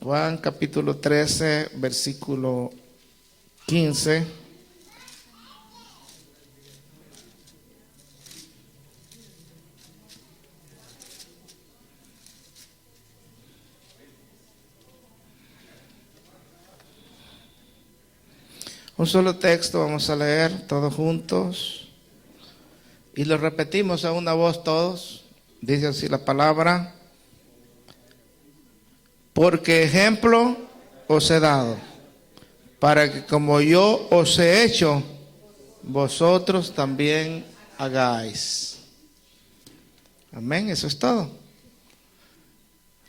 Juan capítulo 13, versículo 15. Un solo texto vamos a leer todos juntos y lo repetimos a una voz todos. Dice así la palabra: porque ejemplo os he dado, para que como yo os he hecho, vosotros también hagáis. Amén, eso es todo.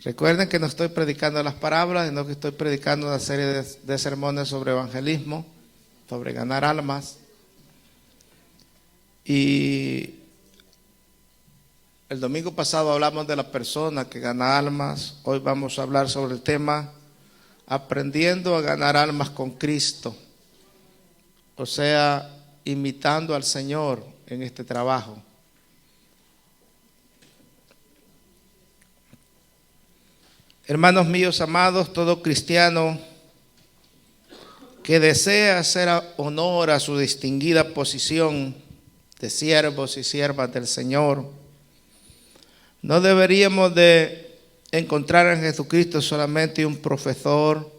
Recuerden que no estoy predicando las parábolas, sino que estoy predicando una serie de sermones sobre evangelismo, sobre ganar almas. Y el domingo pasado hablamos de la persona que gana almas. Hoy vamos a hablar sobre el tema aprendiendo a ganar almas con Cristo, o sea, imitando al Señor en este trabajo. Hermanos míos amados, todo cristiano que desea hacer honor a su distinguida posición de siervos y siervas del Señor, no deberíamos de encontrar en Jesucristo solamente un profesor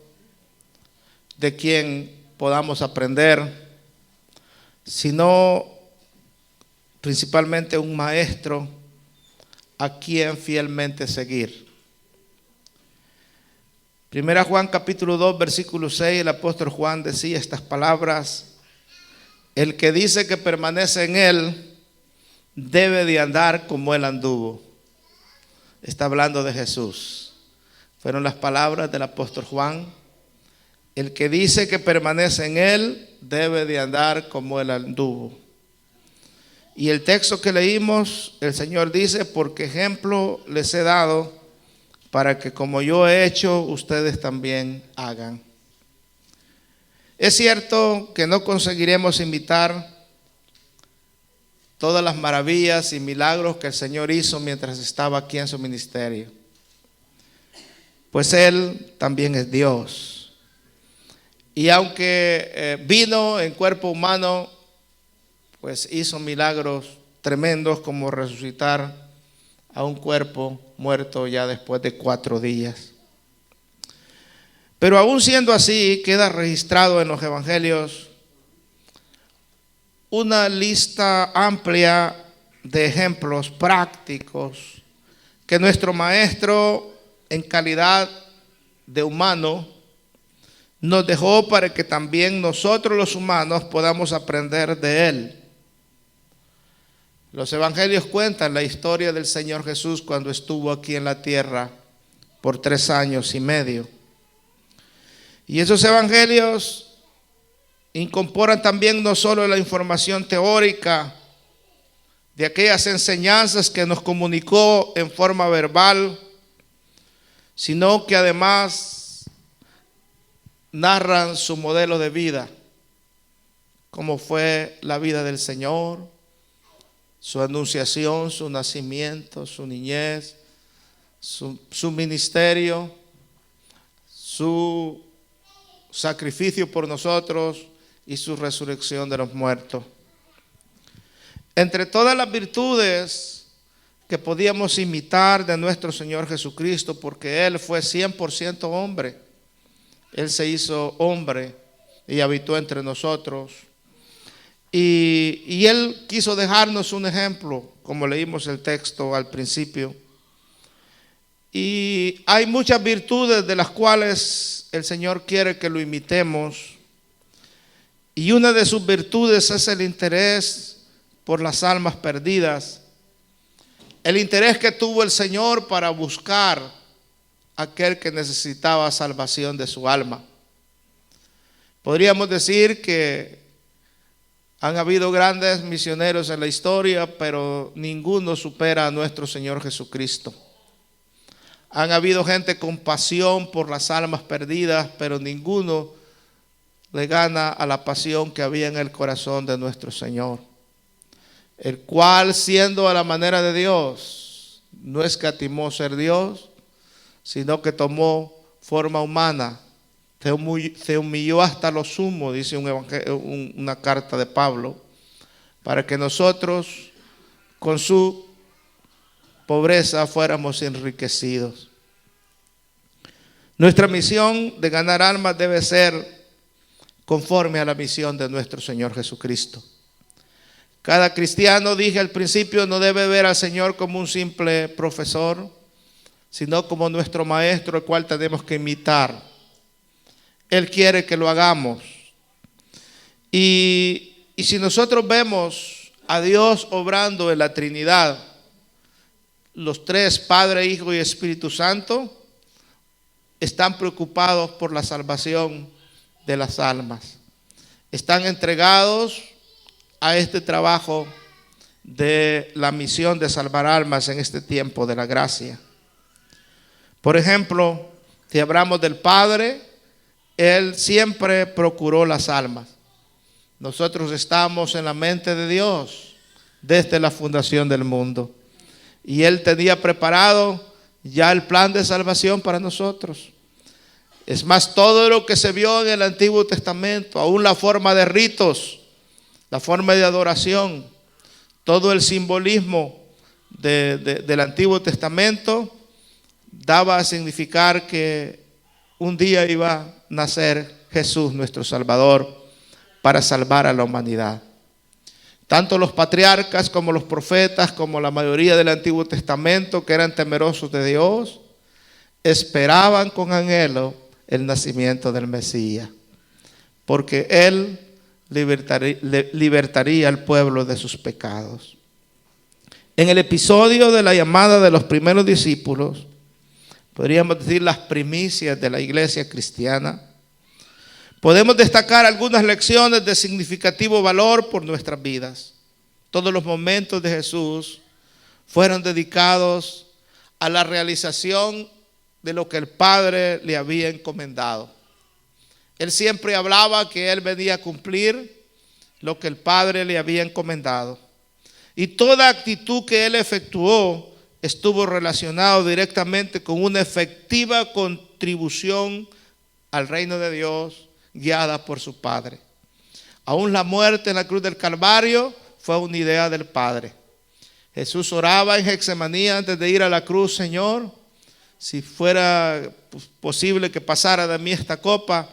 de quien podamos aprender, sino principalmente un maestro a quien fielmente seguir. Primera Juan capítulo 2 versículo 6, el apóstol Juan decía estas palabras: el que dice que permanece en él debe de andar como él anduvo. Está hablando de Jesús. Fueron las palabras del apóstol Juan. El que dice que permanece en él debe de andar como él anduvo. Y el texto que leímos, el Señor dice: porque ejemplo les he dado, para que como yo he hecho, ustedes también hagan. Es cierto que no conseguiremos imitar todas las maravillas y milagros que el Señor hizo mientras estaba aquí en su ministerio, pues Él también es Dios. Y aunque vino en cuerpo humano, pues hizo milagros tremendos, como resucitar a un cuerpo muerto ya después de 4 días. Pero aún siendo así, queda registrado en los evangelios una lista amplia de ejemplos prácticos que nuestro maestro, en calidad de humano, nos dejó para que también nosotros los humanos podamos aprender de él. Los evangelios cuentan la historia del Señor Jesús cuando estuvo aquí en la tierra por 3 años y medio. Y esos evangelios incorporan también no solo la información teórica de aquellas enseñanzas que nos comunicó en forma verbal, sino que además narran su modelo de vida, como fue la vida del Señor, su anunciación, su nacimiento, su niñez, su ministerio, su sacrificio por nosotros y su resurrección de los muertos. Entre todas las virtudes que podíamos imitar de nuestro Señor Jesucristo, porque Él fue 100% hombre, Él se hizo hombre y habitó entre nosotros. Y Él quiso dejarnos un ejemplo, como leímos el texto al principio. Y hay muchas virtudes de las cuales el Señor quiere que lo imitemos. Y una de sus virtudes es el interés por las almas perdidas. El interés que tuvo el Señor para buscar a aquel que necesitaba salvación de su alma. Podríamos decir que han habido grandes misioneros en la historia, pero ninguno supera a nuestro Señor Jesucristo. Han habido gente con pasión por las almas perdidas, pero ninguno le gana a la pasión que había en el corazón de nuestro Señor, el cual, siendo a la manera de Dios, no escatimó ser Dios, sino que tomó forma humana, se humilló hasta lo sumo, dice una carta de Pablo, para que nosotros con su pobreza fuéramos enriquecidos. Nuestra misión de ganar almas debe ser conforme a la misión de nuestro Señor Jesucristo. Cada cristiano, dije al principio, no debe ver al Señor como un simple profesor, sino como nuestro maestro, el cual tenemos que imitar. Él quiere que lo hagamos. Y si nosotros vemos a Dios obrando en la Trinidad, los tres, Padre, Hijo y Espíritu Santo, están preocupados por la salvación de las almas. Están entregados a este trabajo de la misión de salvar almas en este tiempo de la gracia. Por ejemplo, si hablamos del Padre, Él siempre procuró las almas. Nosotros estamos en la mente de Dios desde la fundación del mundo. Y Él tenía preparado ya el plan de salvación para nosotros. Es más, todo lo que se vio en el Antiguo Testamento, aún la forma de ritos, la forma de adoración, todo el simbolismo del Antiguo Testamento daba a significar que un día iba a nacer Jesús, nuestro Salvador, para salvar a la humanidad. Tanto los patriarcas como los profetas, como la mayoría del Antiguo Testamento, que eran temerosos de Dios, esperaban con anhelo el nacimiento del Mesías, porque Él libertaría al pueblo de sus pecados. En el episodio de la llamada de los primeros discípulos, podríamos decir las primicias de la iglesia cristiana, podemos destacar algunas lecciones de significativo valor por nuestras vidas. Todos los momentos de Jesús fueron dedicados a la realización de lo que el Padre le había encomendado. Él siempre hablaba que Él venía a cumplir lo que el Padre le había encomendado. Y toda actitud que Él efectuó estuvo relacionado directamente con una efectiva contribución al reino de Dios, guiada por su Padre. Aún la muerte en la cruz del Calvario fue una idea del Padre. Jesús oraba en Getsemaní antes de ir a la cruz: Señor, si fuera posible que pasara de mí esta copa,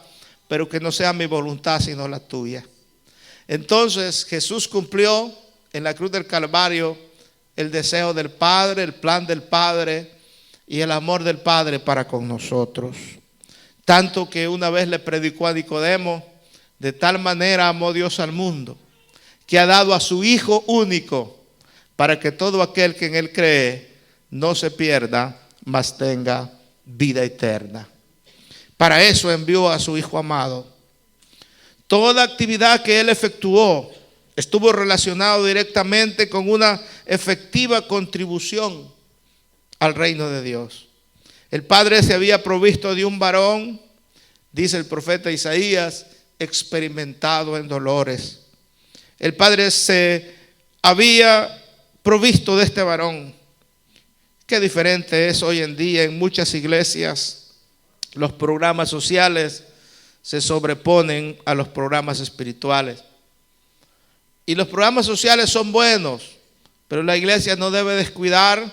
pero que no sea mi voluntad sino la tuya. Entonces Jesús cumplió en la cruz del Calvario el deseo del Padre, el plan del Padre y el amor del Padre para con nosotros. Tanto que una vez le predicó a Nicodemo: de tal manera amó Dios al mundo, que ha dado a su Hijo único, para que todo aquel que en Él cree no se pierda, mas tenga vida eterna. Para eso envió a su Hijo amado. Toda actividad que Él efectuó estuvo relacionado directamente con una efectiva contribución al reino de Dios. El Padre se había provisto de un varón, dice el profeta Isaías, experimentado en dolores. El Padre se había provisto de este varón. Qué diferente es hoy en día. En muchas iglesias los programas sociales se sobreponen a los programas espirituales. Y los programas sociales son buenos, pero la iglesia no debe descuidar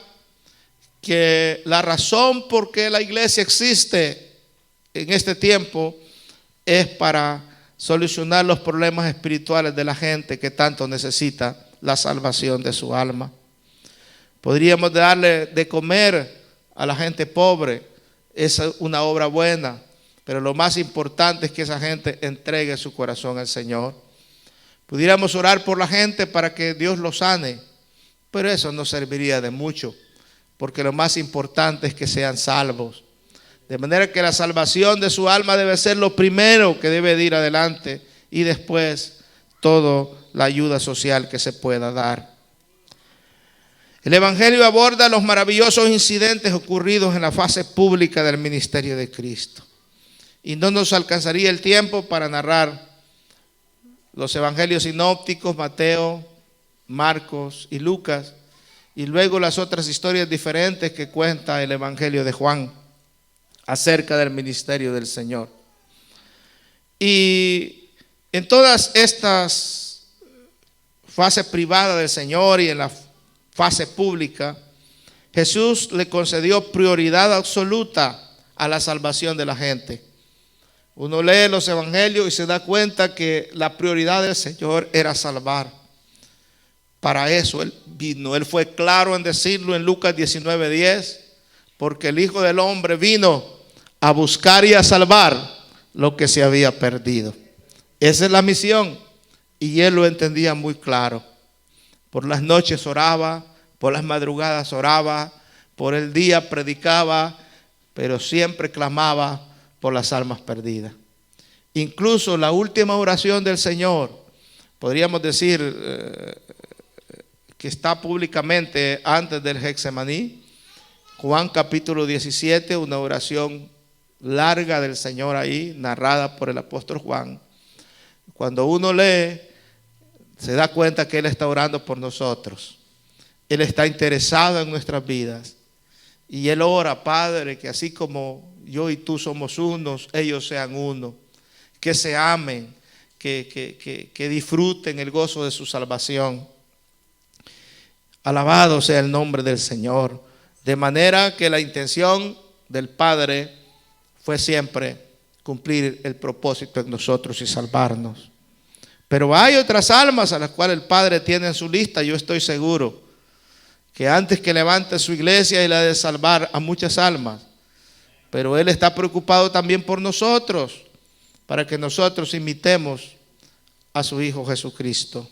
que la razón por qué la iglesia existe en este tiempo es para solucionar los problemas espirituales de la gente que tanto necesita la salvación de su alma. Podríamos darle de comer a la gente pobre, es una obra buena, pero lo más importante es que esa gente entregue su corazón al Señor. Pudiéramos orar por la gente para que Dios los sane, pero eso no serviría de mucho, porque lo más importante es que sean salvos. De manera que la salvación de su alma debe ser lo primero que debe de ir adelante, y después toda la ayuda social que se pueda dar. El Evangelio aborda los maravillosos incidentes ocurridos en la fase pública del ministerio de Cristo. Y no nos alcanzaría el tiempo para narrar los evangelios sinópticos, Mateo, Marcos y Lucas, y luego las otras historias diferentes que cuenta el Evangelio de Juan. acerca del ministerio del Señor. Y en todas estas fases privadas del Señor y en la fase pública, Jesús le concedió prioridad absoluta a la salvación de la gente. Uno lee los evangelios y se da cuenta que la prioridad del Señor era salvar. Para eso Él vino. Él fue claro en decirlo en Lucas 19:10, porque el Hijo del Hombre vino a buscar y a salvar lo que se había perdido. Esa es la misión, y Él lo entendía muy claro. Por las noches oraba, por las madrugadas oraba, por el día predicaba, pero siempre clamaba por las almas perdidas. Incluso la última oración del Señor, podríamos decir que está públicamente antes del Getsemaní, Juan capítulo 17, una oración larga del Señor ahí, narrada por el apóstol Juan. Cuando uno lee, se da cuenta que Él está orando por nosotros. Él está interesado en nuestras vidas. Y Él ora, Padre, que así como yo y tú somos unos, ellos sean uno. Que se amen, que disfruten el gozo de su salvación. Alabado sea el nombre del Señor. De manera que la intención del Padre fue siempre cumplir el propósito en nosotros y salvarnos. Pero hay otras almas a las cuales el Padre tiene en su lista, yo estoy seguro, que antes que levante su iglesia, Él ha de salvar a muchas almas. Pero Él está preocupado también por nosotros, para que nosotros imitemos a su Hijo Jesucristo.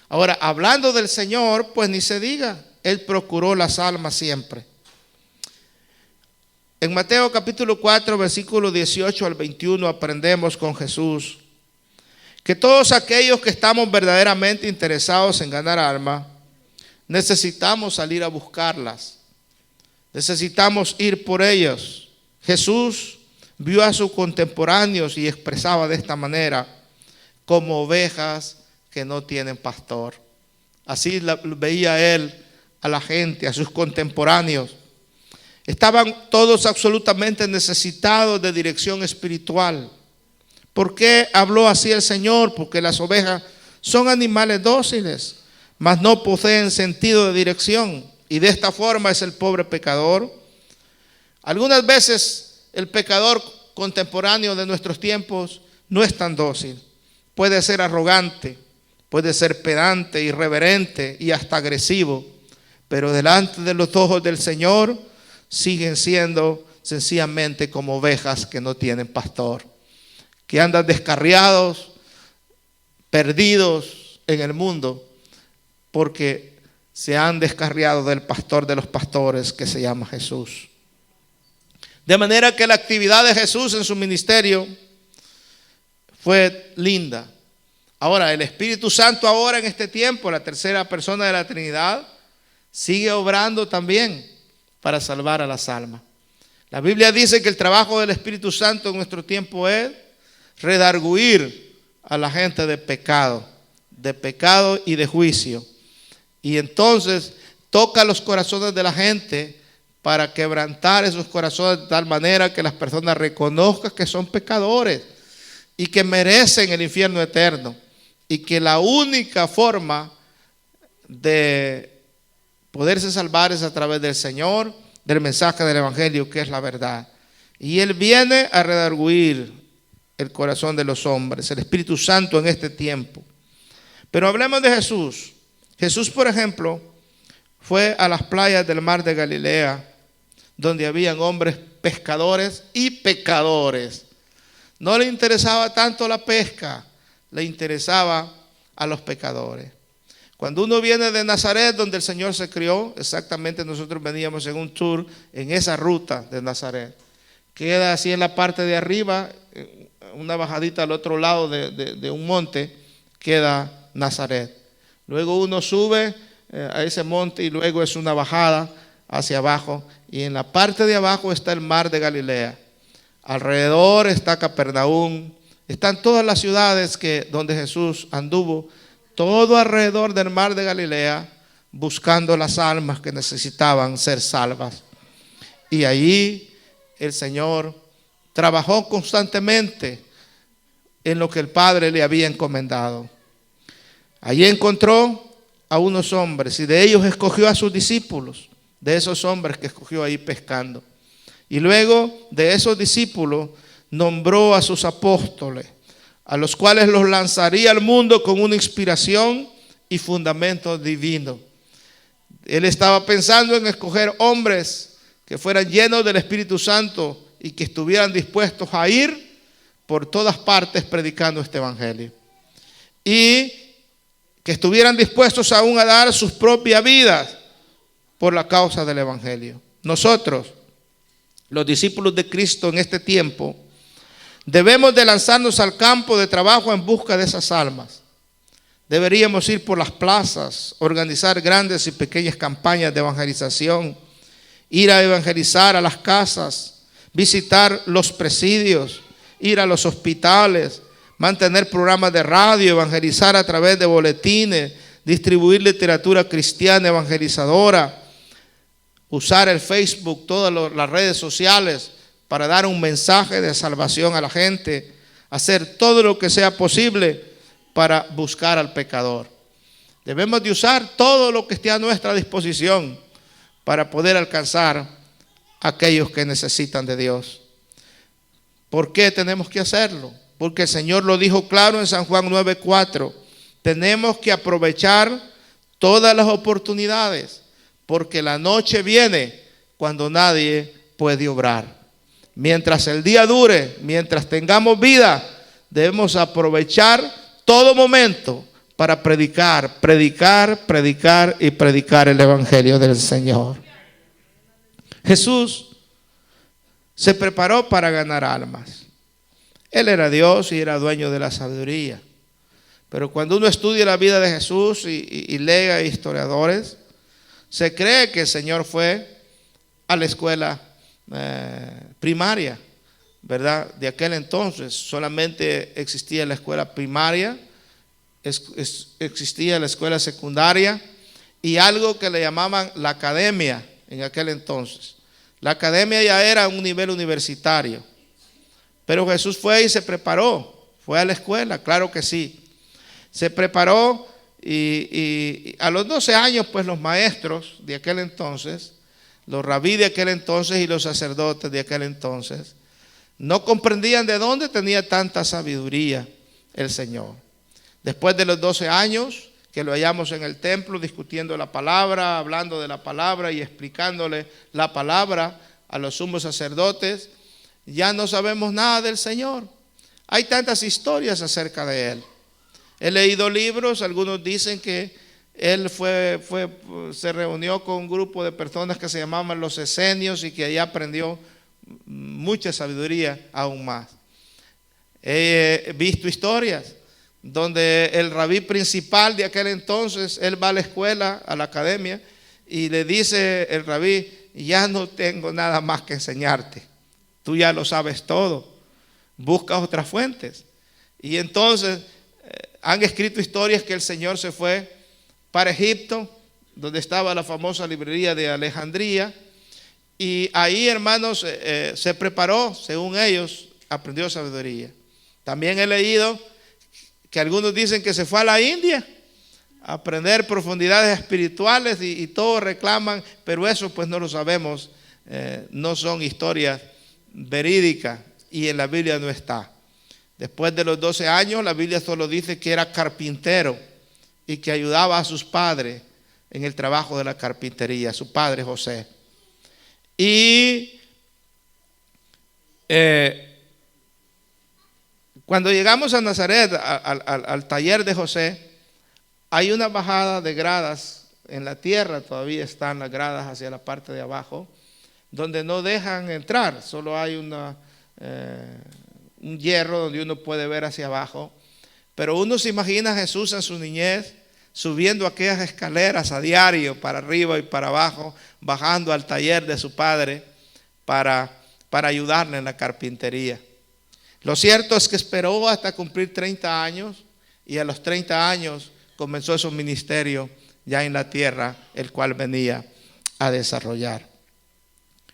Ahora, hablando del Señor, pues ni se diga, Él procuró las almas siempre. En Mateo capítulo 4, versículos 18 al 21, aprendemos con Jesús que todos aquellos que estamos verdaderamente interesados en ganar almas, necesitamos salir a buscarlas. Necesitamos ir por ellos. Jesús vio a sus contemporáneos y expresaba de esta manera: como ovejas que no tienen pastor. Así veía Él a la gente, a sus contemporáneos. Estaban todos absolutamente necesitados de dirección espiritual. ¿Por qué habló así el Señor? Porque las ovejas son animales dóciles, mas no poseen sentido de dirección. Y de esta forma es el pobre pecador. Algunas veces el pecador contemporáneo de nuestros tiempos no es tan dócil. Puede ser arrogante, puede ser pedante, irreverente y hasta agresivo. Pero delante de los ojos del Señor siguen siendo sencillamente como ovejas que no tienen pastor, que andan descarriados, perdidos en el mundo, porque se han descarriado del pastor de los pastores, que se llama Jesús. De manera que la actividad de Jesús en su ministerio fue linda. Ahora, el Espíritu Santo ahora en este tiempo, la tercera persona de la Trinidad, sigue obrando también para salvar a las almas. La Biblia dice que el trabajo del Espíritu Santo en nuestro tiempo es redarguir a la gente de pecado y de juicio. Y entonces toca los corazones de la gente para quebrantar esos corazones de tal manera que las personas reconozcan que son pecadores y que merecen el infierno eterno, y que la única forma de poderse salvar es a través del Señor, del mensaje del Evangelio, que es la verdad. Y Él viene a redarguir el corazón de los hombres, el Espíritu Santo en este tiempo. Pero hablemos de Jesús. Jesús, por ejemplo, fue a las playas del mar de Galilea, donde habían hombres pescadores y pecadores. No le interesaba tanto la pesca, le interesaba a los pecadores. Cuando uno viene de Nazaret, donde el Señor se crió, exactamente nosotros veníamos en un tour en esa ruta de Nazaret. Queda así en la parte de arriba, una bajadita al otro lado de un monte, queda Nazaret. Luego uno sube a ese monte y luego es una bajada hacia abajo. Y en la parte de abajo está el mar de Galilea. Alrededor está Capernaum. Están todas las ciudades donde Jesús anduvo, todo alrededor del mar de Galilea, buscando las almas que necesitaban ser salvas. Y allí el Señor trabajó constantemente en lo que el Padre le había encomendado. Allí encontró a unos hombres y de ellos escogió a sus discípulos, de esos hombres que escogió ahí pescando. Y luego de esos discípulos nombró a sus apóstoles, a los cuales los lanzaría al mundo con una inspiración y fundamento divino. Él estaba pensando en escoger hombres que fueran llenos del Espíritu Santo y que estuvieran dispuestos a ir por todas partes predicando este evangelio. Y que estuvieran dispuestos aún a dar sus propias vidas por la causa del evangelio. Nosotros, los discípulos de Cristo en este tiempo, debemos de lanzarnos al campo de trabajo en busca de esas almas. Deberíamos ir por las plazas, organizar grandes y pequeñas campañas de evangelización, ir a evangelizar a las casas, visitar los presidios, ir a los hospitales, mantener programas de radio, evangelizar a través de boletines, distribuir literatura cristiana evangelizadora, usar el Facebook, todas las redes sociales para dar un mensaje de salvación a la gente, hacer todo lo que sea posible para buscar al pecador. Debemos de usar todo lo que esté a nuestra disposición para poder alcanzar a aquellos que necesitan de Dios. ¿Por qué tenemos que hacerlo? Porque el Señor lo dijo claro en San Juan 9:4. Tenemos que aprovechar todas las oportunidades, porque la noche viene cuando nadie puede obrar. Mientras el día dure, mientras tengamos vida, debemos aprovechar todo momento para predicar y predicar el evangelio del Señor. Jesús se preparó para ganar almas. Él era Dios y era dueño de la sabiduría. Pero cuando uno estudia la vida de Jesús y lee a historiadores, se cree que el Señor fue a la escuela primaria, ¿verdad? De aquel entonces solamente existía la escuela primaria, existía la escuela secundaria y algo que le llamaban la academia en aquel entonces. La academia ya era un nivel universitario, pero Jesús fue y se preparó, fue a la escuela, claro que sí. Se preparó y a los 12 años, pues los maestros de aquel entonces, los rabí de aquel entonces y los sacerdotes de aquel entonces, no comprendían de dónde tenía tanta sabiduría el Señor. Después de los 12 años que lo hallamos en el templo discutiendo la palabra, hablando de la palabra y explicándole la palabra a los sumos sacerdotes, ya no sabemos nada del Señor. Hay tantas historias acerca de Él. He leído libros, algunos dicen que Él se reunió con un grupo de personas que se llamaban los esenios y que allá aprendió mucha sabiduría aún más. He visto historias donde el rabí principal de aquel entonces, él va a la escuela, a la academia, y le dice el rabí: ya no tengo nada más que enseñarte, tú ya lo sabes todo, busca otras fuentes. Y entonces han escrito historias que el Señor se fue para Egipto, donde estaba la famosa librería de Alejandría, y ahí, hermanos, se preparó, según ellos, aprendió sabiduría. También he leído que algunos dicen que se fue a la India a aprender profundidades espirituales y todos reclaman, pero eso pues no lo sabemos, no son historias verídicas y en la Biblia no está. Después de los 12 años, la Biblia solo dice que era carpintero y que ayudaba a sus padres en el trabajo de la carpintería, su padre José. Y cuando llegamos a Nazaret, al taller de José, hay una bajada de gradas en la tierra, todavía están las gradas hacia la parte de abajo, donde no dejan entrar, solo hay un hierro donde uno puede ver hacia abajo. Pero uno se imagina a Jesús en su niñez subiendo aquellas escaleras a diario para arriba y para abajo, bajando al taller de su padre para ayudarle en la carpintería. Lo cierto es que esperó hasta cumplir 30 años y a los 30 años comenzó su ministerio ya en la tierra, el cual venía a desarrollar.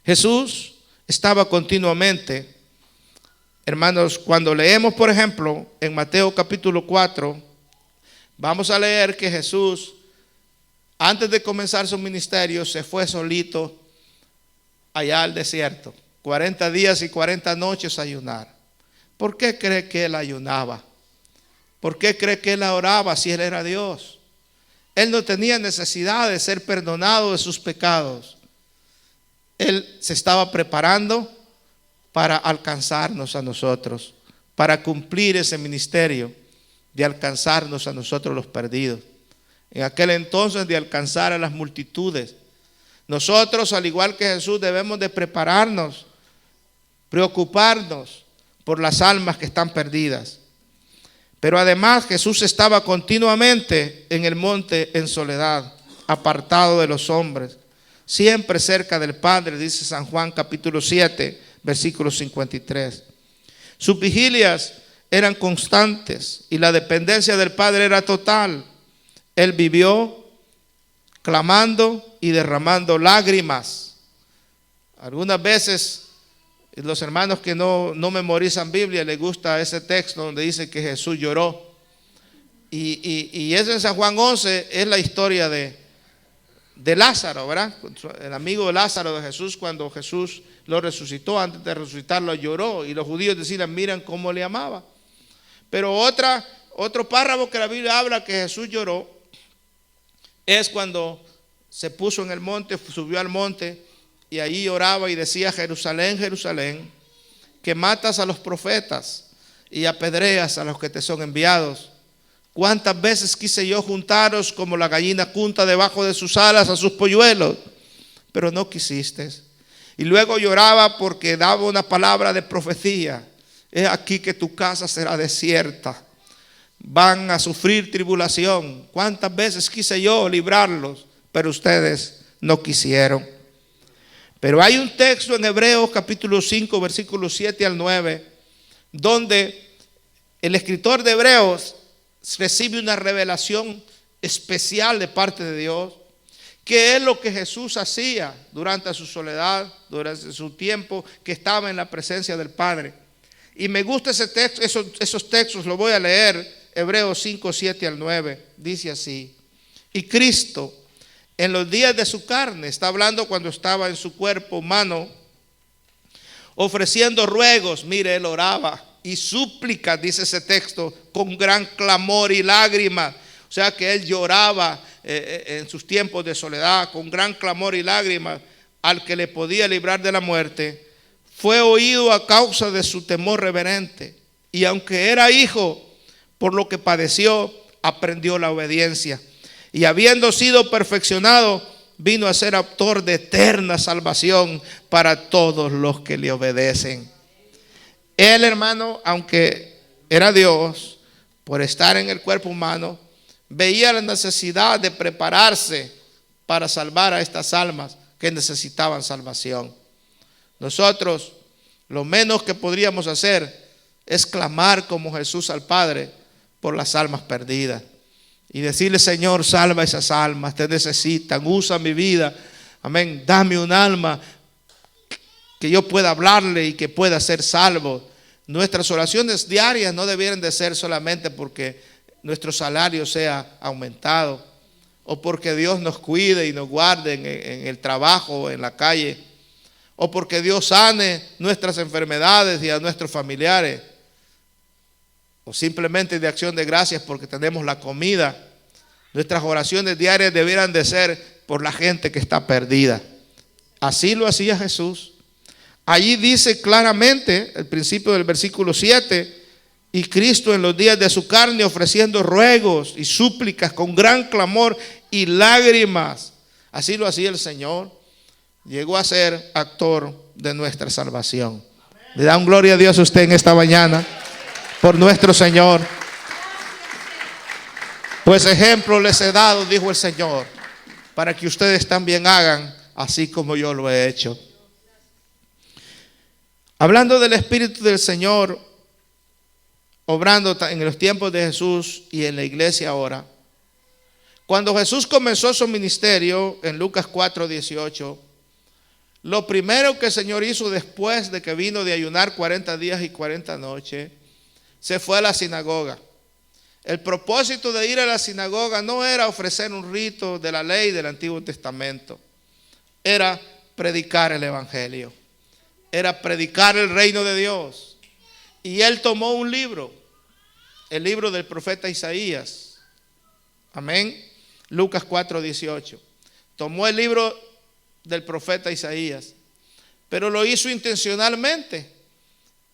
Jesús estaba continuamente. Hermanos, cuando leemos, por ejemplo, en Mateo capítulo 4, vamos a leer que Jesús, antes de comenzar su ministerio, se fue solito allá al desierto, 40 días y 40 noches a ayunar. ¿Por qué cree que él ayunaba? ¿Por qué cree que él oraba si él era Dios? Él no tenía necesidad de ser perdonado de sus pecados. Él se estaba preparando para alcanzarnos a nosotros, para cumplir ese ministerio de alcanzarnos a nosotros los perdidos. En aquel entonces, de alcanzar a las multitudes. Nosotros, al igual que Jesús, debemos de prepararnos, preocuparnos por las almas que están perdidas. Pero además Jesús estaba continuamente en el monte en soledad, apartado de los hombres, siempre cerca del Padre, dice San Juan capítulo 7, versículo 53. Sus vigilias eran constantes y la dependencia del Padre era total. Él vivió clamando y derramando lágrimas. Algunas veces los hermanos que no memorizan Biblia les gusta ese texto donde dice que Jesús lloró. Y eso en San Juan 11 es la historia de Lázaro, ¿verdad? El amigo de Lázaro de Jesús, cuando Jesús lo resucitó, antes de resucitarlo lloró. Y los judíos decían, miran cómo le amaba. Pero otro párrafo que la Biblia habla que Jesús lloró es cuando se puso en el monte, subió al monte y ahí oraba y decía: Jerusalén, Jerusalén, que matas a los profetas y apedreas a los que te son enviados. Cuántas veces quise yo juntaros como la gallina junta debajo de sus alas a sus polluelos, pero no quisiste. Y luego lloraba porque daba una palabra de profecía: he aquí que tu casa será desierta, van a sufrir tribulación. Cuántas veces quise yo librarlos, pero ustedes no quisieron. Pero hay un texto en Hebreos capítulo 5, versículos 7 al 9, donde el escritor de Hebreos recibe una revelación especial de parte de Dios, que es lo que Jesús hacía durante su soledad, durante su tiempo que estaba en la presencia del Padre. Y me gusta ese texto, esos textos, lo voy a leer, Hebreos 5, 7 al 9, dice así: y Cristo, en los días de su carne, está hablando cuando estaba en su cuerpo humano, ofreciendo ruegos, mire, él oraba, y súplicas, dice ese texto, con gran clamor y lágrimas. O sea que él lloraba en sus tiempos de soledad, con gran clamor y lágrimas, al que le podía librar de la muerte. Fue oído a causa de su temor reverente, y aunque era hijo, por lo que padeció, aprendió la obediencia. Y habiendo sido perfeccionado, vino a ser autor de eterna salvación para todos los que le obedecen. Él, hermano, aunque era Dios, por estar en el cuerpo humano, veía la necesidad de prepararse para salvar a estas almas que necesitaban salvación. Nosotros, lo menos que podríamos hacer es clamar como Jesús al Padre por las almas perdidas. Y decirle: Señor, salva esas almas, te necesitan, usa mi vida, amén, dame un alma que yo pueda hablarle y que pueda ser salvo. Nuestras oraciones diarias no debieran de ser solamente porque nuestro salario sea aumentado, o porque Dios nos cuide y nos guarde en el trabajo o en la calle, o porque Dios sane nuestras enfermedades y a nuestros familiares, o simplemente de acción de gracias porque tenemos la comida. Nuestras oraciones diarias debieran de ser por la gente que está perdida. Así lo hacía Jesús. Allí dice claramente, el principio del versículo 7, y Cristo en los días de su carne ofreciendo ruegos y súplicas con gran clamor y lágrimas. Así lo hacía el Señor. Llegó a ser actor de nuestra salvación. Le da un gloria a Dios a usted en esta mañana por nuestro Señor. Pues ejemplo les he dado, dijo el Señor, para que ustedes también hagan así como yo lo he hecho. Hablando del Espíritu del Señor, obrando en los tiempos de Jesús y en la iglesia ahora. Cuando Jesús comenzó su ministerio, en Lucas 4:18, Lo primero que el Señor hizo después de que vino de ayunar 40 días y 40 noches, se fue a la sinagoga. El propósito de ir a la sinagoga no era ofrecer un rito de la ley del Antiguo Testamento, era predicar el Evangelio, era predicar el reino de Dios. Y él tomó un libro, el libro del profeta Isaías. Amén. Lucas 4:18. Tomó el libro del profeta Isaías, pero lo hizo intencionalmente.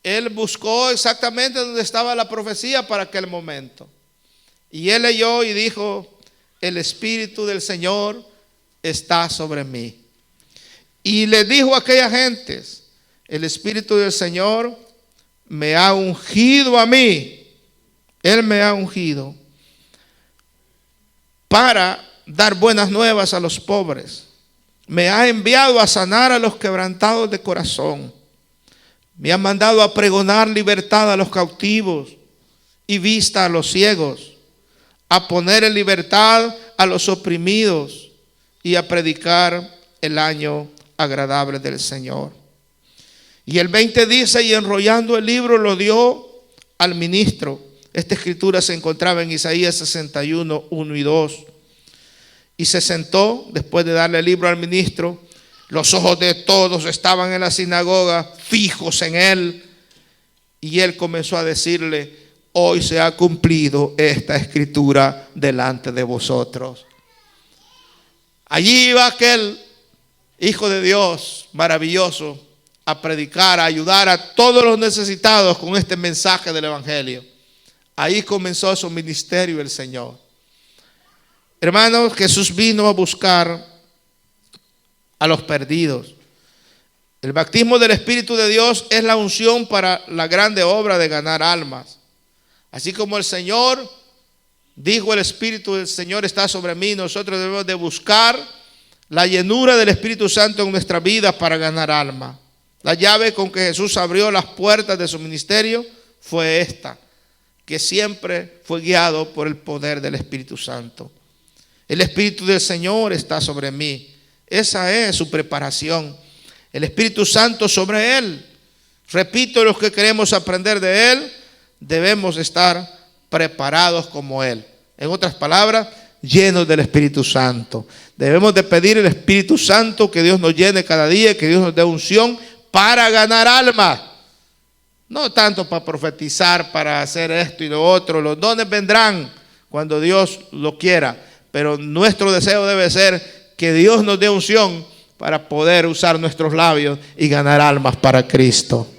Él buscó exactamente donde estaba la profecía para aquel momento. Y él leyó y dijo: el Espíritu del Señor está sobre mí. Y le dijo a aquellas gentes: el Espíritu del Señor me ha ungido a mí. Él me ha ungido para dar buenas nuevas a los pobres. Me ha enviado a sanar a los quebrantados de corazón. Me ha mandado a pregonar libertad a los cautivos y vista a los ciegos, a poner en libertad a los oprimidos y a predicar el año agradable del Señor. Y el 20 dice: y enrollando el libro lo dio al ministro. Esta escritura se encontraba en Isaías 61, 1 y 2. Y se sentó después de darle el libro al ministro. Los ojos de todos estaban en la sinagoga fijos en él. Y él comenzó a decirle: hoy se ha cumplido esta escritura delante de vosotros. Allí iba aquel Hijo de Dios maravilloso a predicar, a ayudar a todos los necesitados con este mensaje del Evangelio. Ahí comenzó su ministerio el Señor. Hermanos, Jesús vino a buscar a los perdidos. El bautismo del Espíritu de Dios es la unción para la grande obra de ganar almas. Así como el Señor dijo: el Espíritu del Señor está sobre mí, nosotros debemos de buscar la llenura del Espíritu Santo en nuestra vida para ganar almas. La llave con que Jesús abrió las puertas de su ministerio fue esta, que siempre fue guiado por el poder del Espíritu Santo. El Espíritu del Señor está sobre mí. Esa es su preparación. El Espíritu Santo sobre él. Repito, los que queremos aprender de él, debemos estar preparados como él. En otras palabras, llenos del Espíritu Santo. Debemos de pedir el Espíritu Santo, que Dios nos llene cada día, que Dios nos dé unción para ganar almas. No tanto para profetizar, para hacer esto y lo otro. Los dones vendrán cuando Dios lo quiera. Pero nuestro deseo debe ser que Dios nos dé unción para poder usar nuestros labios y ganar almas para Cristo.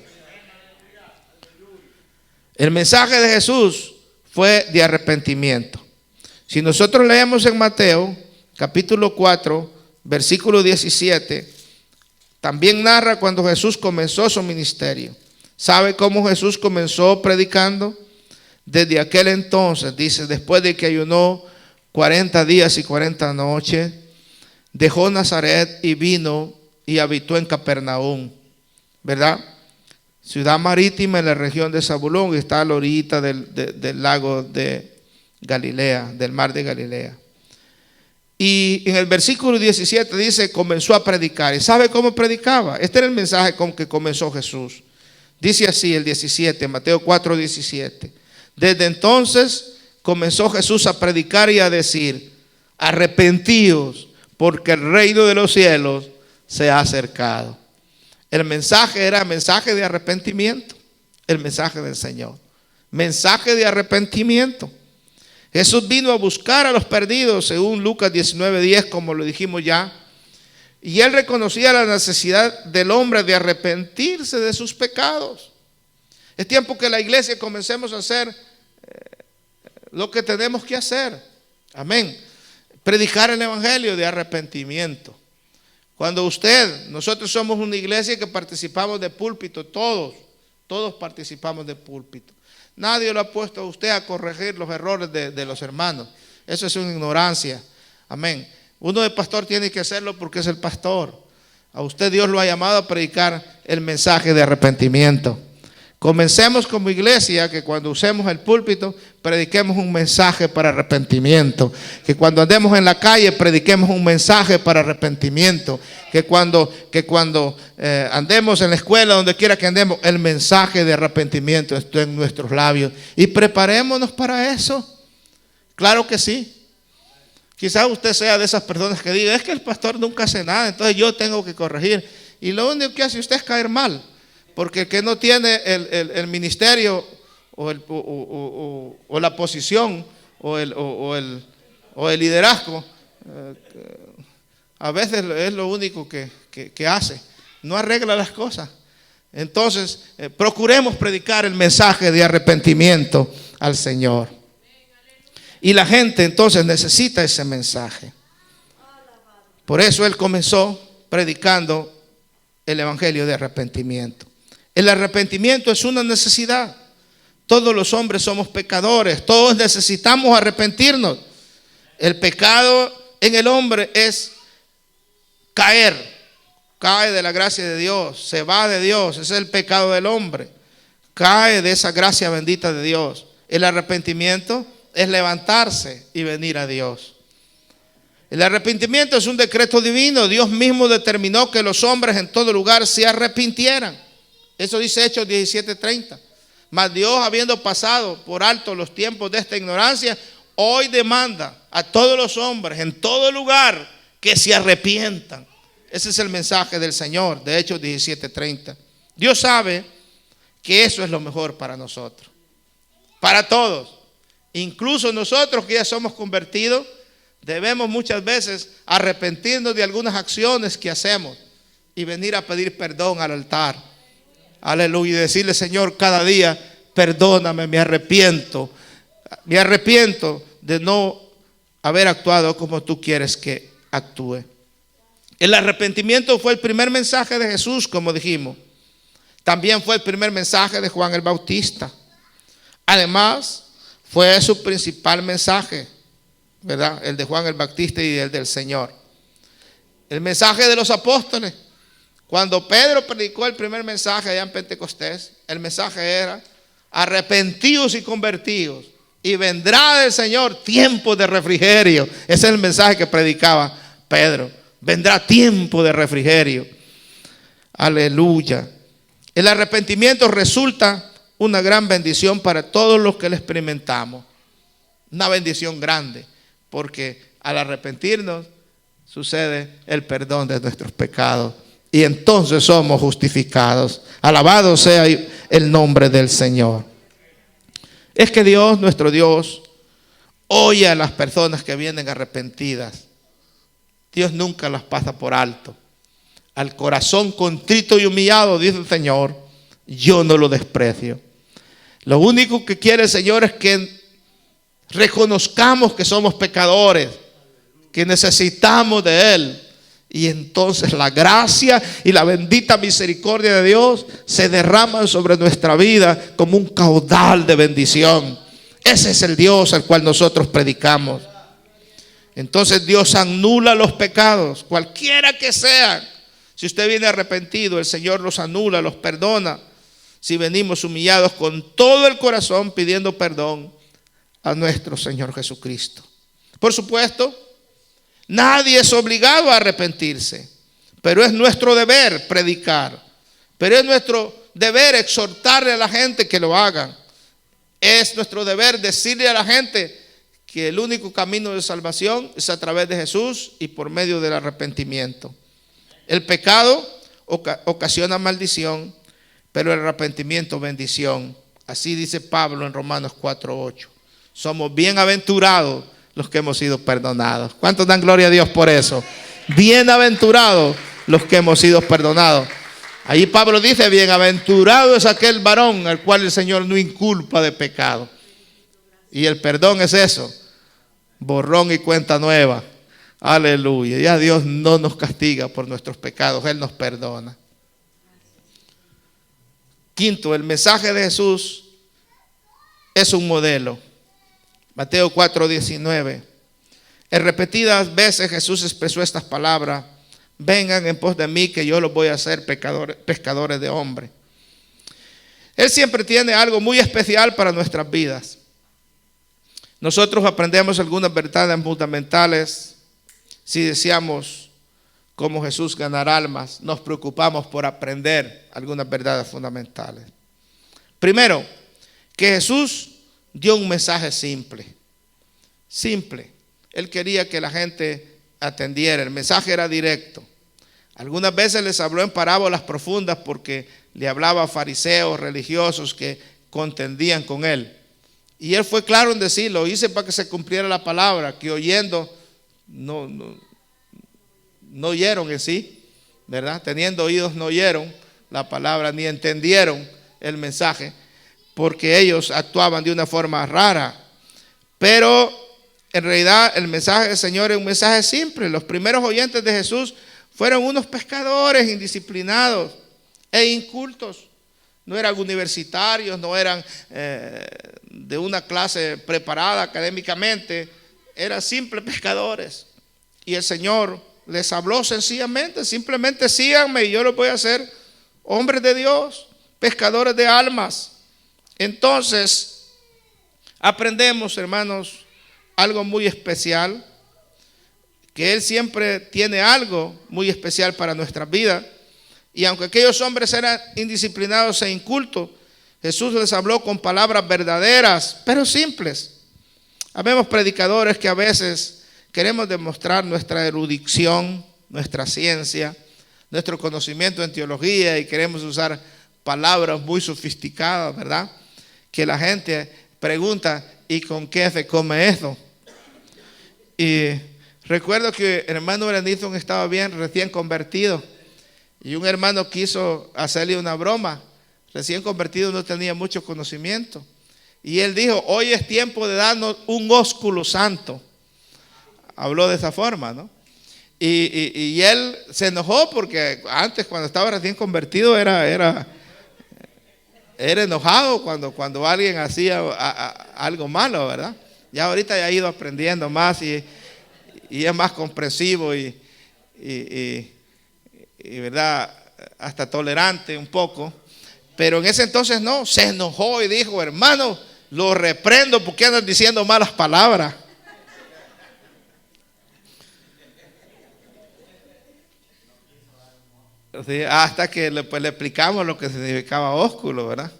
El mensaje de Jesús fue de arrepentimiento. Si nosotros leemos en Mateo, capítulo 4, versículo 17, también narra cuando Jesús comenzó su ministerio. ¿Sabe cómo Jesús comenzó predicando? Desde aquel entonces, dice, después de que ayunó 40 días y 40 noches, dejó Nazaret y vino y habitó en Capernaum, ¿verdad? Ciudad marítima en la región de Zabulón, y está a la orilla del lago de Galilea, del mar de Galilea. Y en el versículo 17 dice: comenzó a predicar. ¿Y sabe cómo predicaba? Este era el mensaje con que comenzó Jesús. Dice así el 17, Mateo 4, 17. Desde entonces comenzó Jesús a predicar y a decir: arrepentíos, porque el reino de los cielos se ha acercado. El mensaje era mensaje de arrepentimiento. El mensaje del Señor, mensaje de arrepentimiento. Jesús vino a buscar a los perdidos, según Lucas 19:10, como lo dijimos ya. Y él reconocía la necesidad del hombre de arrepentirse de sus pecados. Es tiempo que la iglesia comencemos a hacer lo que tenemos que hacer. Amén. Predicar el evangelio de arrepentimiento. Cuando nosotros somos una iglesia que participamos de púlpito, todos participamos de púlpito. Nadie lo ha puesto a usted a corregir los errores de los hermanos. Eso es una ignorancia. Amén. Uno de pastor tiene que hacerlo porque es el pastor. A usted Dios lo ha llamado a predicar el mensaje de arrepentimiento. Comencemos como iglesia que cuando usemos el púlpito prediquemos un mensaje para arrepentimiento. Que cuando andemos en la calle prediquemos un mensaje para arrepentimiento. Que cuando andemos en la escuela, donde quiera que andemos, el mensaje de arrepentimiento esté en nuestros labios. Y preparémonos para eso. Claro que sí. Quizás usted sea de esas personas que diga, es que el pastor nunca hace nada, entonces yo tengo que corregir. Y lo único que hace usted es caer mal. Porque el que no tiene el ministerio o la posición o el liderazgo, a veces es lo único que hace. No arregla las cosas. Entonces, procuremos predicar el mensaje de arrepentimiento al Señor. Y la gente entonces necesita ese mensaje. Por eso Él comenzó predicando el evangelio de arrepentimiento. El arrepentimiento es una necesidad. Todos los hombres somos pecadores. Todos necesitamos arrepentirnos. El pecado en el hombre es caer. Cae de la gracia de Dios. Se va de Dios. Ese es el pecado del hombre. Cae de esa gracia bendita de Dios. El arrepentimiento es levantarse y venir a Dios. El arrepentimiento es un decreto divino. Dios mismo determinó que los hombres en todo lugar se arrepintieran. Eso dice Hechos 17:30. Mas Dios, habiendo pasado por alto los tiempos de esta ignorancia, hoy demanda a todos los hombres en todo lugar que se arrepientan. Ese es el mensaje del Señor de Hechos 17:30. Dios sabe que eso es lo mejor para nosotros, para todos. Incluso nosotros que ya somos convertidos, debemos muchas veces arrepentirnos de algunas acciones que hacemos y venir a pedir perdón al altar. Aleluya. Y decirle, Señor, cada día, perdóname, me arrepiento. Me arrepiento de no haber actuado como tú quieres que actúe. El arrepentimiento fue el primer mensaje de Jesús, como dijimos. También fue el primer mensaje de Juan el Bautista. Además, fue su principal mensaje, ¿verdad? El de Juan el Bautista y el del Señor. El mensaje de los apóstoles. Cuando Pedro predicó el primer mensaje allá en Pentecostés, el mensaje era: arrepentidos y convertidos, y vendrá del Señor tiempo de refrigerio. Ese es el mensaje que predicaba Pedro. Vendrá tiempo de refrigerio. Aleluya. El arrepentimiento resulta una gran bendición para todos los que lo experimentamos. Una bendición grande, porque al arrepentirnos sucede el perdón de nuestros pecados. Y entonces somos justificados. Alabado sea el nombre del Señor. Es que Dios, nuestro Dios, oye a las personas que vienen arrepentidas. Dios nunca las pasa por alto. Al corazón contrito y humillado, dice el Señor, yo no lo desprecio. Lo único que quiere el Señor es que reconozcamos que somos pecadores, que necesitamos de Él. Y entonces la gracia y la bendita misericordia de Dios se derraman sobre nuestra vida como un caudal de bendición. Ese es el Dios al cual nosotros predicamos. Entonces Dios anula los pecados, cualquiera que sean. Si usted viene arrepentido, el Señor los anula, los perdona. Si venimos humillados con todo el corazón pidiendo perdón a nuestro Señor Jesucristo. Por supuesto, nadie es obligado a arrepentirse, pero es nuestro deber predicar, pero es nuestro deber exhortarle a la gente que lo hagan. Es nuestro deber decirle a la gente que el único camino de salvación es a través de Jesús y por medio del arrepentimiento. El pecado ocasiona maldición, pero el arrepentimiento bendición. Así dice Pablo en Romanos 4:8. Somos bienaventurados los que hemos sido perdonados. ¿Cuántos dan gloria a Dios por eso? Bienaventurados los que hemos sido perdonados. Ahí Pablo dice: bienaventurado es aquel varón al cual el Señor no inculpa de pecado. Y el perdón es eso: borrón y cuenta nueva. Aleluya. Ya Dios no nos castiga por nuestros pecados, Él nos perdona. Quinto, el mensaje de Jesús es un modelo. Mateo 4:19. En repetidas veces Jesús expresó estas palabras: vengan en pos de mí, que yo los voy a hacer pescadores de hombres. Él siempre tiene algo muy especial para nuestras vidas. Nosotros aprendemos algunas verdades fundamentales si deseamos, como Jesús, ganar almas. Nos preocupamos por aprender algunas verdades fundamentales. Primero, que Jesús dio un mensaje simple. Simple. Él quería que la gente atendiera. El mensaje era directo. Algunas veces les habló en parábolas profundas porque le hablaba a fariseos religiosos que contendían con él. Y él fue claro en decir, lo hice para que se cumpliera la palabra, que oyendo no oyeron en sí, ¿verdad? Teniendo oídos no oyeron la palabra, ni entendieron el mensaje, porque ellos actuaban de una forma rara. Pero en realidad el mensaje del Señor es un mensaje simple. Los primeros oyentes de Jesús fueron unos pescadores indisciplinados e incultos. No eran universitarios, no eran de una clase preparada académicamente, eran simples pescadores. Y el Señor les habló sencillamente, simplemente síganme y yo los voy a hacer hombres de Dios, pescadores de almas. Entonces, aprendemos, hermanos, algo muy especial, que Él siempre tiene algo muy especial para nuestras vidas. Y aunque aquellos hombres eran indisciplinados e incultos, Jesús les habló con palabras verdaderas, pero simples. Habemos predicadores que a veces queremos demostrar nuestra erudición, nuestra ciencia, nuestro conocimiento en teología, y queremos usar palabras muy sofisticadas, ¿verdad? Que la gente pregunta, ¿y con qué se come eso? Y recuerdo que el hermano Brenison estaba bien recién convertido. Y un hermano quiso hacerle una broma. Recién convertido, no tenía mucho conocimiento. Y él dijo, hoy es tiempo de darnos un ósculo santo. Habló de esa forma, ¿no? Y él se enojó porque antes, cuando estaba recién convertido, era enojado cuando alguien hacía algo malo, ¿verdad? Ya ahorita ya ha ido aprendiendo más y es más comprensivo y verdad, hasta tolerante un poco. Pero en ese entonces no, se enojó y dijo, hermano, lo reprendo porque andan diciendo malas palabras. Sí, hasta que le explicamos lo que significaba ósculo, ¿verdad?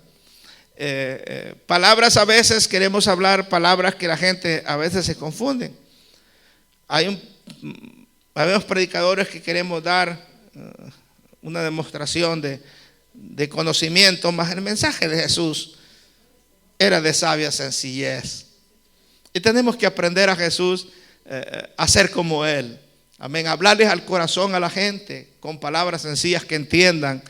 Palabras, a veces queremos hablar palabras que la gente a veces se confunden. Habemos predicadores que queremos dar una demostración de conocimiento, más el mensaje de Jesús era de sabia sencillez. Y tenemos que aprender a Jesús a ser como Él. Amén. Hablarles al corazón a la gente con palabras sencillas que entiendan,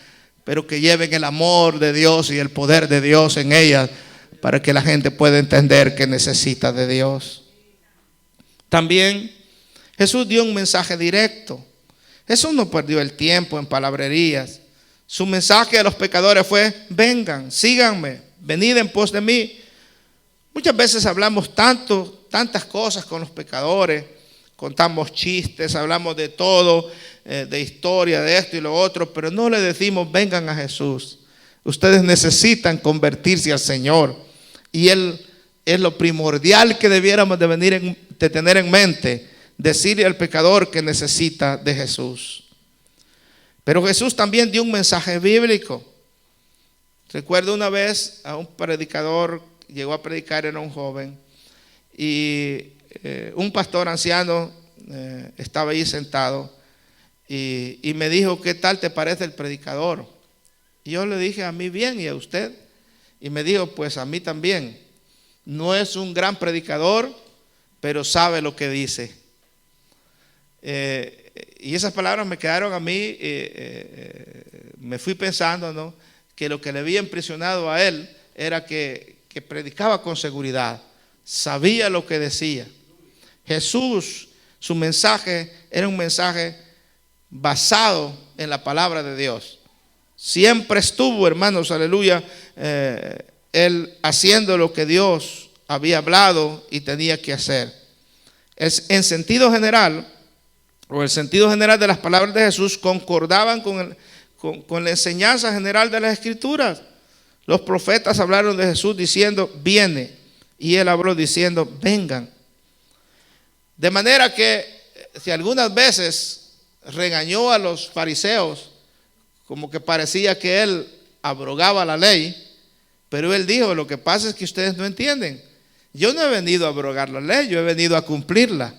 pero que lleven el amor de Dios y el poder de Dios en ellas, para que la gente pueda entender que necesita de Dios. También Jesús dio un mensaje directo. Jesús no perdió el tiempo en palabrerías. Su mensaje a los pecadores fue: vengan, síganme, venid en pos de mí. Muchas veces hablamos tantas cosas con los pecadores, contamos chistes, hablamos de todo, de historia, de esto y lo otro, pero no le decimos: vengan a Jesús. Ustedes necesitan convertirse al Señor. Y Él es lo primordial que debiéramos de tener en mente, decirle al pecador que necesita de Jesús. Pero Jesús también dio un mensaje bíblico. Recuerdo una vez a un predicador, llegó a predicar, era un joven, y un pastor anciano estaba ahí sentado y me dijo: ¿qué tal te parece el predicador? Y yo le dije: a mí bien, ¿y a usted? Y me dijo: pues a mí también. No es un gran predicador, pero sabe lo que dice. Y esas palabras me quedaron a mí, me fui pensando, ¿no?, que lo que le había impresionado a él era que predicaba con seguridad, sabía lo que decía. Jesús, su mensaje era un mensaje basado en la palabra de Dios. Siempre estuvo, hermanos, aleluya, él haciendo lo que Dios había hablado y tenía que hacer. En sentido general, o el sentido general de las palabras de Jesús concordaban con la enseñanza general de las Escrituras. Los profetas hablaron de Jesús diciendo, viene. Y él habló diciendo, vengan. De manera que si algunas veces regañó a los fariseos, como que parecía que él abrogaba la ley, pero él dijo, lo que pasa es que ustedes no entienden. Yo no he venido a abrogar la ley, yo he venido a cumplirla.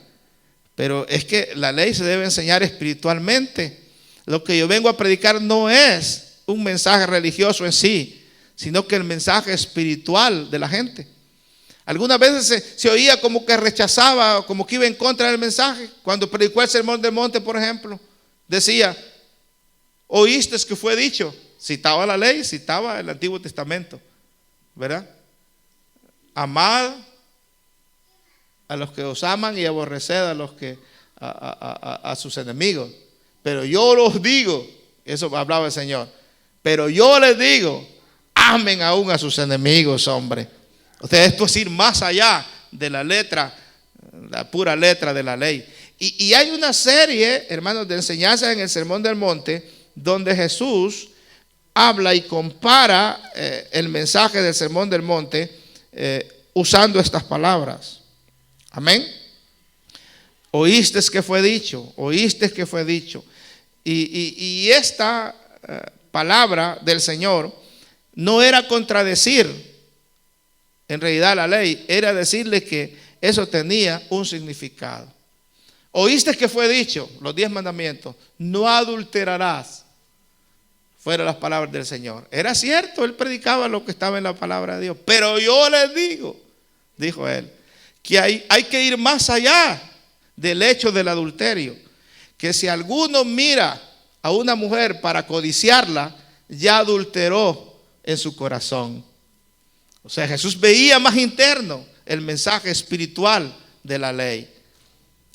Pero es que la ley se debe enseñar espiritualmente. Lo que yo vengo a predicar no es un mensaje religioso en sí, sino que el mensaje espiritual de la gente. Algunas veces se oía como que rechazaba, como que iba en contra del mensaje. Cuando predicó el Sermón del Monte, por ejemplo, decía, oíste que fue dicho. Citaba la ley, citaba el Antiguo Testamento, ¿verdad? Amad a los que os aman y aborreced a los que a sus enemigos. Pero yo los digo, eso hablaba el Señor, pero yo les digo, amen aún a sus enemigos, hombre. O sea, esto es ir más allá de la letra, la pura letra de la ley. Y hay una serie, hermanos, de enseñanzas en el Sermón del Monte, donde Jesús habla y compara el mensaje del Sermón del Monte usando estas palabras. Amén. Oíste que fue dicho, oíste que fue dicho. Y esta palabra del Señor no era contradecir en realidad la ley, era decirle que eso tenía un significado. Oíste que fue dicho, los 10 mandamientos, no adulterarás. Fueron las palabras del Señor. Era cierto, él predicaba lo que estaba en la palabra de Dios. Pero yo les digo, dijo él, que hay que ir más allá del hecho del adulterio. Que si alguno mira a una mujer para codiciarla, ya adulteró en su corazón. O sea, Jesús veía más interno el mensaje espiritual de la ley.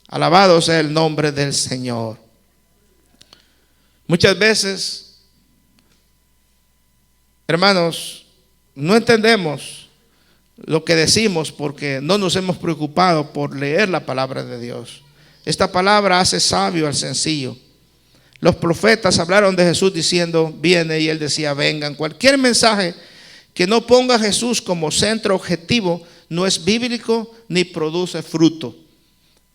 Alabado sea el nombre del Señor. Muchas veces, hermanos, no entendemos lo que decimos porque no nos hemos preocupado por leer la palabra de Dios. Esta palabra hace sabio al sencillo. Los profetas hablaron de Jesús diciendo, viene, y él decía, vengan. Cualquier mensaje que no ponga a Jesús como centro objetivo no es bíblico ni produce fruto.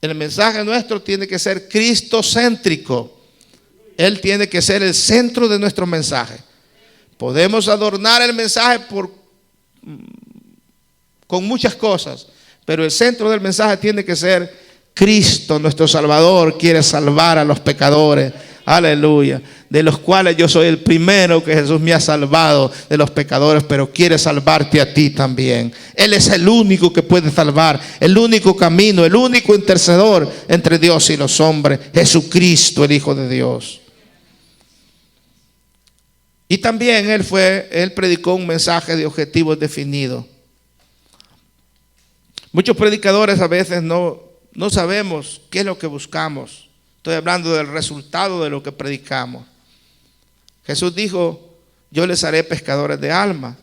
El mensaje nuestro tiene que ser cristocéntrico. Él tiene que ser el centro de nuestro mensaje. Podemos adornar el mensaje con muchas cosas, pero el centro del mensaje tiene que ser Cristo, nuestro Salvador, quiere salvar a los pecadores. Aleluya. De los cuales yo soy el primero que Jesús me ha salvado de los pecadores, pero quiere salvarte a ti también. Él es el único que puede salvar, el único camino, el único intercedor entre Dios y los hombres, Jesucristo, el Hijo de Dios. Y también él predicó un mensaje de objetivos definidos. Muchos predicadores a veces no sabemos qué es lo que buscamos. Estoy hablando del resultado de lo que predicamos. Jesús dijo, yo les haré pescadores de almas.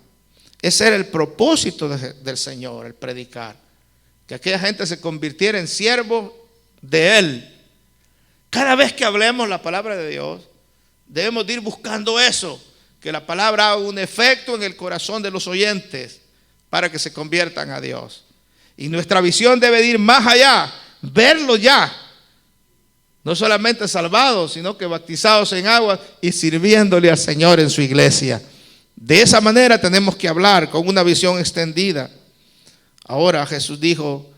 Ese era el propósito del Señor, el predicar. Que aquella gente se convirtiera en siervos de Él. Cada vez que hablemos la palabra de Dios, debemos de ir buscando eso. Que la palabra haga un efecto en el corazón de los oyentes para que se conviertan a Dios. Y nuestra visión debe de ir más allá, verlo ya. No solamente salvados, sino que bautizados en agua y sirviéndole al Señor en su iglesia. De esa manera tenemos que hablar con una visión extendida. Ahora Jesús dijo,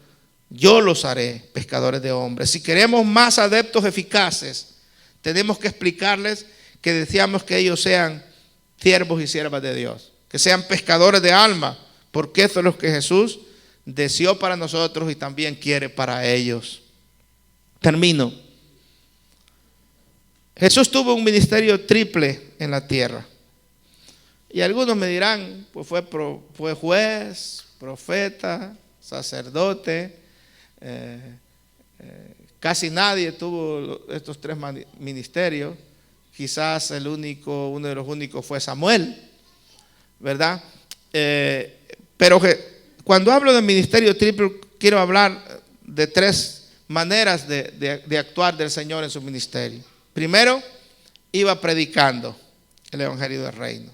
yo los haré pescadores de hombres. Si queremos más adeptos eficaces, tenemos que explicarles que deseamos que ellos sean siervos y siervas de Dios. Que sean pescadores de alma, porque eso es lo que Jesús deseó para nosotros y también quiere para ellos. Termino. Jesús tuvo un ministerio triple en la tierra. Y algunos me dirán, pues fue juez, profeta, sacerdote. Casi nadie tuvo estos 3 ministerios. Quizás uno de los únicos fue Samuel, ¿verdad? Pero cuando hablo de ministerio triple, quiero hablar de 3 maneras de actuar del Señor en su ministerio. Primero, iba predicando el evangelio del reino.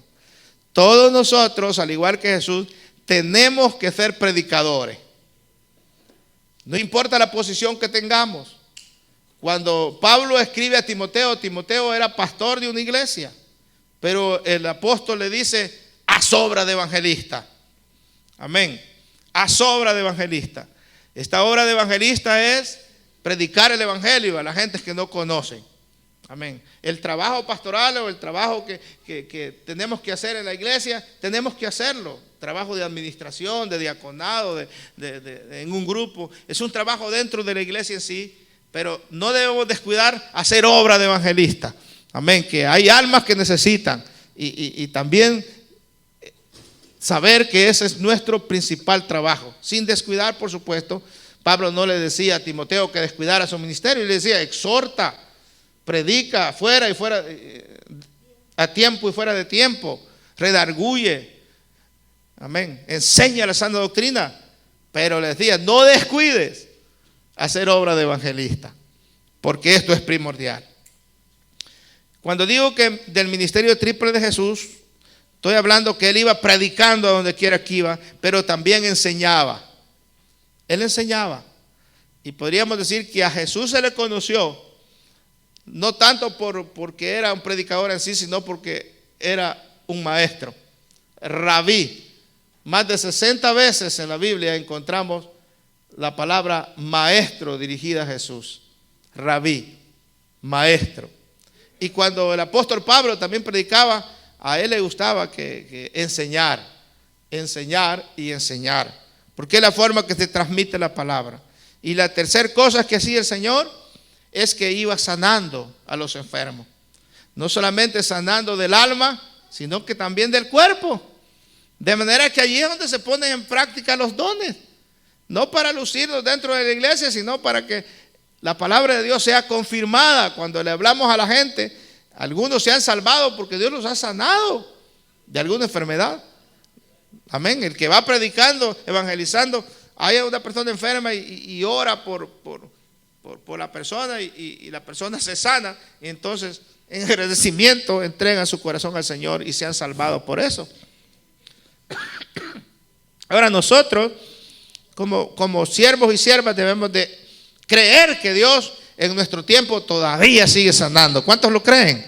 Todos nosotros, al igual que Jesús, tenemos que ser predicadores. No importa la posición que tengamos. Cuando Pablo escribe a Timoteo, Timoteo era pastor de una iglesia, pero el apóstol le dice, haz obra de evangelista. Amén. Haz obra de evangelista. Esta obra de evangelista es predicar el evangelio a la gente que no conocen. Amén. El trabajo pastoral o el trabajo que tenemos que hacer en la iglesia, tenemos que hacerlo. Trabajo de administración, de diaconado, en un grupo. Es un trabajo dentro de la iglesia en sí, pero no debemos descuidar hacer obra de evangelista. Amén. Que hay almas que necesitan y también saber que ese es nuestro principal trabajo. Sin descuidar, por supuesto. Pablo no le decía a Timoteo que descuidara su ministerio, y le decía, exhorta, predica fuera y fuera, a tiempo y fuera de tiempo, redarguye, amén, enseña la sana doctrina, pero le decía, no descuides hacer obra de evangelista, porque esto es primordial. Cuando digo que del ministerio triple de Jesús, estoy hablando que él iba predicando a donde quiera que iba, pero también enseñaba. Él enseñaba. Y podríamos decir que a Jesús se le conoció, no tanto porque era un predicador en sí, sino porque era un maestro. Rabí. Más de 60 veces en la Biblia encontramos la palabra maestro dirigida a Jesús. Rabí, maestro. Y cuando el apóstol Pablo también predicaba, a él le gustaba que enseñar y enseñar, porque es la forma que se transmite la palabra. Y la tercera cosa que hacía el Señor es que iba sanando a los enfermos. No solamente sanando del alma, sino que también del cuerpo. De manera que allí es donde se ponen en práctica los dones. No para lucirlos dentro de la iglesia, sino para que la palabra de Dios sea confirmada. Cuando le hablamos a la gente, algunos se han salvado porque Dios los ha sanado de alguna enfermedad. Amén. El que va predicando, evangelizando, hay una persona enferma y ora por la persona y la persona se sana, y entonces en agradecimiento entregan su corazón al Señor y se han salvado por eso. Ahora nosotros como siervos y siervas debemos de creer que Dios en nuestro tiempo todavía sigue sanando. ¿Cuántos lo creen?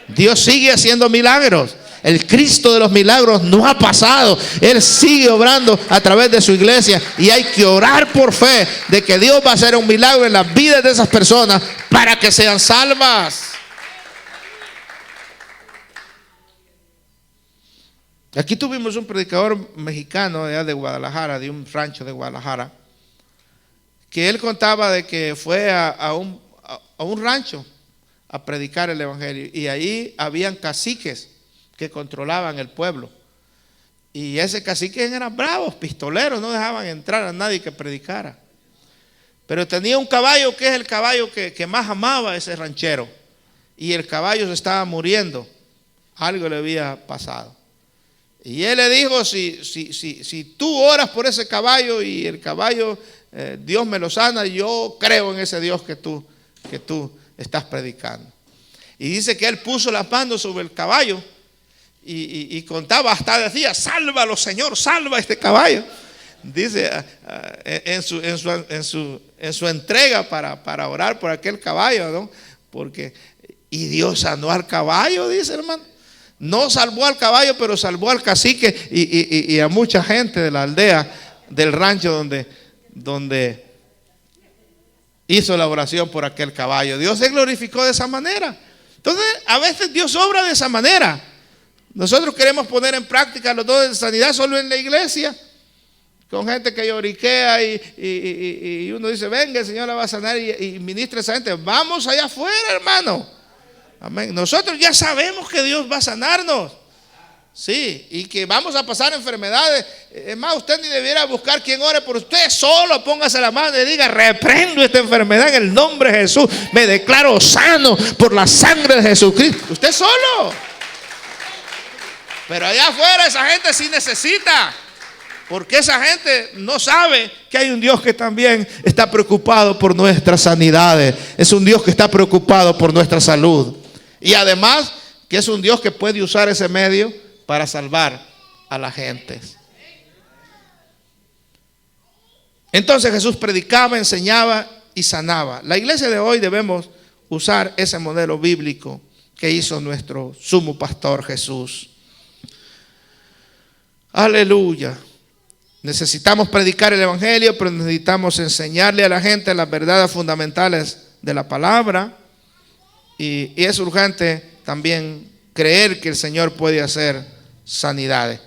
Dios sigue haciendo milagros. El Cristo de los milagros no ha pasado. Él sigue obrando a través de su iglesia, y hay que orar por fe de que Dios va a hacer un milagro en las vidas de esas personas para que sean salvas. Aquí tuvimos un predicador mexicano de Guadalajara, de un rancho de Guadalajara, que él contaba de que fue a un rancho a predicar el evangelio, y ahí habían caciques que controlaban el pueblo, y ese cacique eran bravos, pistoleros, no dejaban entrar a nadie que predicara. Pero tenía un caballo que es el caballo que más amaba ese ranchero, y el caballo se estaba muriendo, algo le había pasado. Y él le dijo, si tú oras por ese caballo y el caballo Dios me lo sana, yo creo en ese Dios que tú estás predicando. Y dice que él puso las manos sobre el caballo y contaba, hasta decía, sálvalo Señor, salva este caballo. Dice en su entrega para orar por aquel caballo, ¿no? Y Dios sanó al caballo, dice, hermano. No salvó al caballo, pero salvó al cacique y a mucha gente de la aldea, del rancho donde hizo la oración por aquel caballo. Dios se glorificó de esa manera. Entonces, a veces Dios obra de esa manera. Nosotros queremos poner en práctica los dones de sanidad solo en la iglesia, con gente que lloriquea y uno dice, venga, el Señor la va a sanar y ministra a esa gente. Vamos allá afuera, hermano. Amén. Nosotros ya sabemos que Dios va a sanarnos. Sí, y que vamos a pasar enfermedades. Es más, usted ni debiera buscar quien ore por usted. Solo póngase la mano y diga, reprendo esta enfermedad en el nombre de Jesús. Me declaro sano por la sangre de Jesucristo. Usted solo. Pero allá afuera esa gente sí necesita, porque esa gente no sabe que hay un Dios que también está preocupado por nuestras sanidades. Es un Dios que está preocupado por nuestra salud. Y además que es un Dios que puede usar ese medio para salvar a la gente. Entonces Jesús predicaba, enseñaba y sanaba. La iglesia de hoy debemos usar ese modelo bíblico que hizo nuestro sumo pastor Jesús. Aleluya. Necesitamos predicar el evangelio, pero necesitamos enseñarle a la gente las verdades fundamentales de la palabra. Y es urgente también creer que el Señor puede hacer sanidades.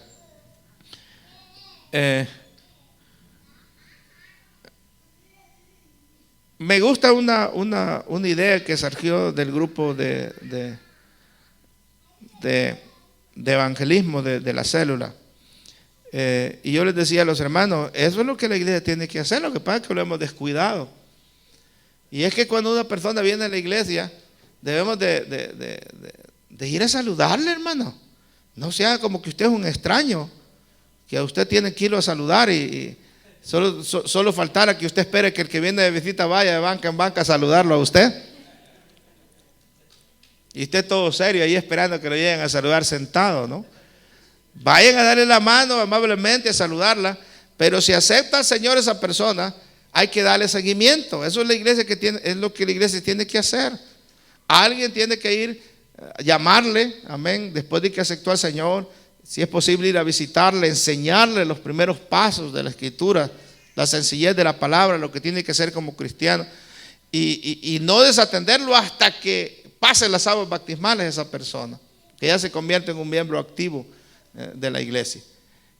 Me gusta una idea que surgió del grupo de evangelismo de la célula. Y yo les decía a los hermanos, eso es lo que la iglesia tiene que hacer, lo que pasa es que lo hemos descuidado. Y es que cuando una persona viene a la iglesia, debemos de ir a saludarle, hermano. No sea como que usted es un extraño, que a usted tiene que irlo a saludar y solo faltara que usted espere que el que viene de visita vaya de banca en banca a saludarlo a usted. Y usted todo serio ahí esperando que lo lleguen a saludar sentado, ¿no? Vayan a darle la mano amablemente, a saludarla, pero si acepta al Señor esa persona, hay que darle seguimiento. Eso es la iglesia es lo que la iglesia tiene que hacer. Alguien tiene que ir a llamarle, amén, después de que aceptó al Señor, si es posible ir a visitarle, enseñarle los primeros pasos de la Escritura, la sencillez de la palabra, lo que tiene que hacer como cristiano, y no desatenderlo hasta que pase las aguas bautismales esa persona, que ya se convierte en un miembro activo de la iglesia.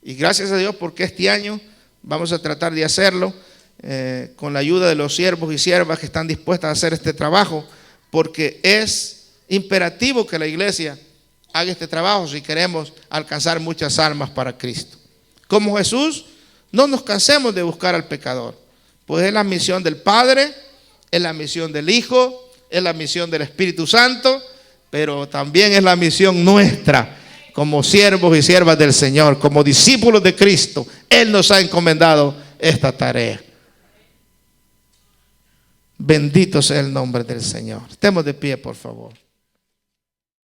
Y gracias a Dios porque este año vamos a tratar de hacerlo con la ayuda de los siervos y siervas que están dispuestas a hacer este trabajo, porque es imperativo que la iglesia haga este trabajo si queremos alcanzar muchas almas para Cristo. Como Jesús, no nos cansemos de buscar al pecador, pues es la misión del Padre, es la misión del Hijo, es la misión del Espíritu Santo, pero también es la misión nuestra como siervos y siervas del Señor, como discípulos de Cristo. Él nos ha encomendado esta tarea. Bendito sea el nombre del Señor. Estemos de pie, por favor.